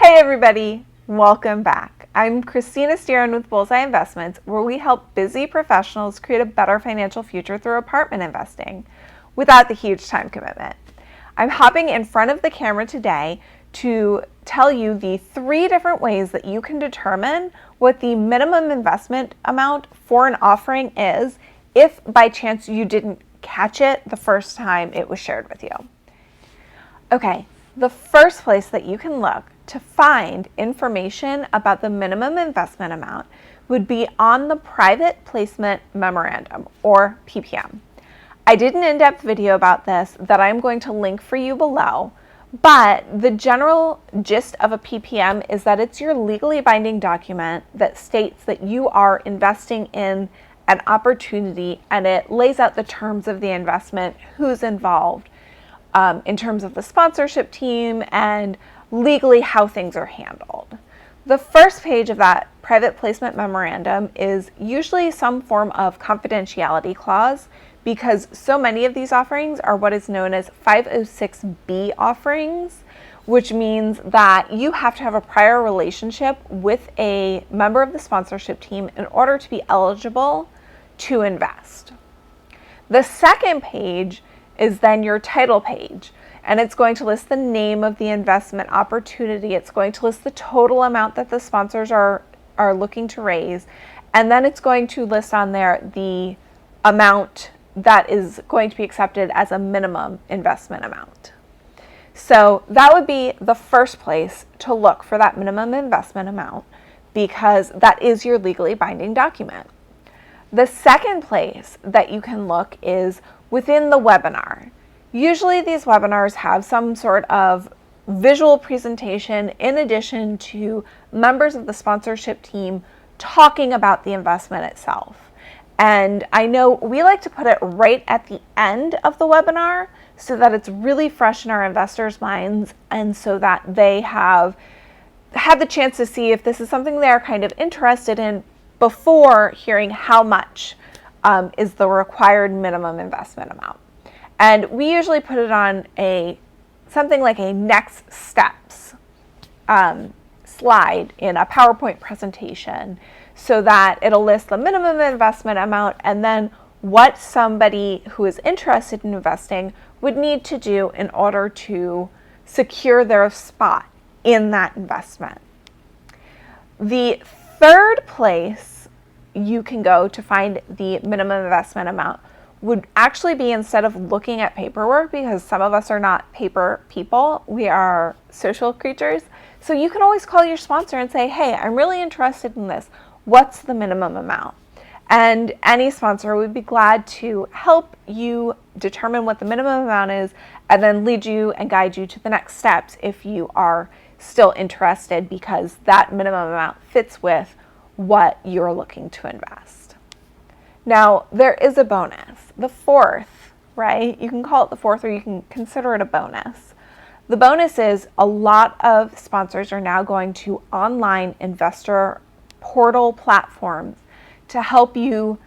Hey everybody, welcome back. I'm Christina Steeren with Bullseye Investments, where we help busy professionals create a better financial future through apartment investing without the huge time commitment. I'm hopping in front of the camera today to tell you the 3 different ways that you can determine what the minimum investment amount for an offering is if by chance you didn't catch it the first time it was shared with you. Okay, the first place that you can look to find information about the minimum investment amount would be on the Private Placement Memorandum, or PPM. I did an in-depth video about this that I'm going to link for you below, but the general gist of a PPM is that it's your legally binding document that states that you are investing in an opportunity, and it lays out the terms of the investment, who's involved, in terms of the sponsorship team, and legally how things are handled. The first page of that private placement memorandum is usually some form of confidentiality clause, because so many of these offerings are what is known as 506B offerings, which means that you have to have a prior relationship with a member of the sponsorship team in order to be eligible to invest. The second page is then your title page, and it's going to list the name of the investment opportunity. It's going to list the total amount that the sponsors are looking to raise, and then it's going to list on there the amount that is going to be accepted as a minimum investment amount. So that would be the first place to look for that minimum investment amount, because that is your legally binding document. The second place that you can look is within the webinar. Usually these webinars have some sort of visual presentation in addition to members of the sponsorship team talking about the investment itself. And I know we like to put it right at the end of the webinar so that it's really fresh in our investors' minds, and so that they have had the chance to see if this is something they're kind of interested in before hearing how much is the required minimum investment amount. And we usually put it on something like a next steps slide in a PowerPoint presentation, so that it'll list the minimum investment amount and then what somebody who is interested in investing would need to do in order to secure their spot in that investment. The third place you can go to find the minimum investment amount would actually be, instead of looking at paperwork, because some of us are not paper people, we are social creatures. So you can always call your sponsor and say, hey, I'm really interested in this. What's the minimum amount? And any sponsor would be glad to help you determine what the minimum amount is, and then lead you and guide you to the next steps if you are still interested, because that minimum amount fits with what you're looking to invest. Now, there is a bonus. The fourth, right? You can call it the fourth, or you can consider it a bonus. The bonus is a lot of sponsors are now going to online investor portal platforms to help you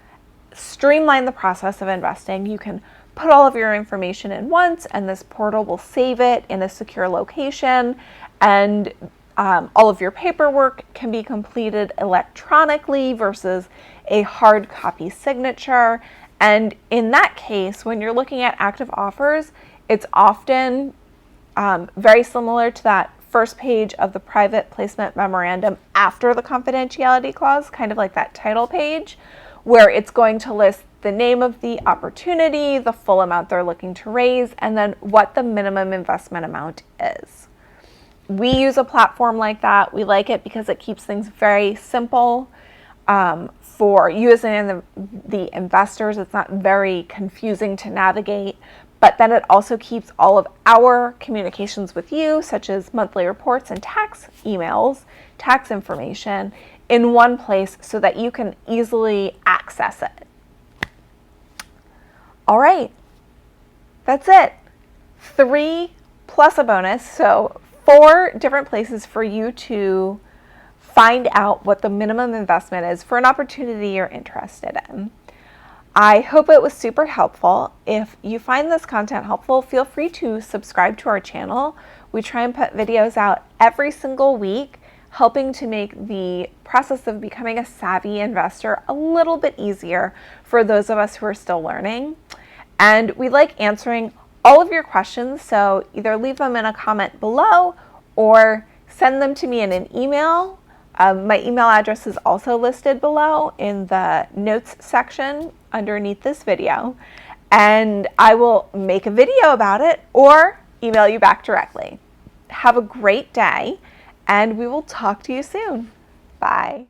streamline the process of investing. You can put all of your information in once, and this portal will save it in a secure location, and all of your paperwork can be completed electronically versus a hard copy signature. And in that case, when you're looking at active offers, it's often very similar to that first page of the private placement memorandum after the confidentiality clause, kind of like that title page, where it's going to list the name of the opportunity, the full amount they're looking to raise, and then what the minimum investment amount is. We use a platform like that. We like it because it keeps things very simple for you as the investors. It's not very confusing to navigate, but then it also keeps all of our communications with you, such as monthly reports and tax emails, tax information, in one place so that you can easily access it. All right, that's it. 3 plus a bonus, so 4 different places for you to find out what the minimum investment is for an opportunity you're interested in. I hope it was super helpful. If you find this content helpful, feel free to subscribe to our channel. We try and put videos out every single week, helping to make the process of becoming a savvy investor a little bit easier for those of us who are still learning. And we like answering all of your questions, so either leave them in a comment below or send them to me in an email. My email address is also listed below in the notes section underneath this video, and I will make a video about it or email you back directly. Have a great day, and we will talk to you soon. Bye.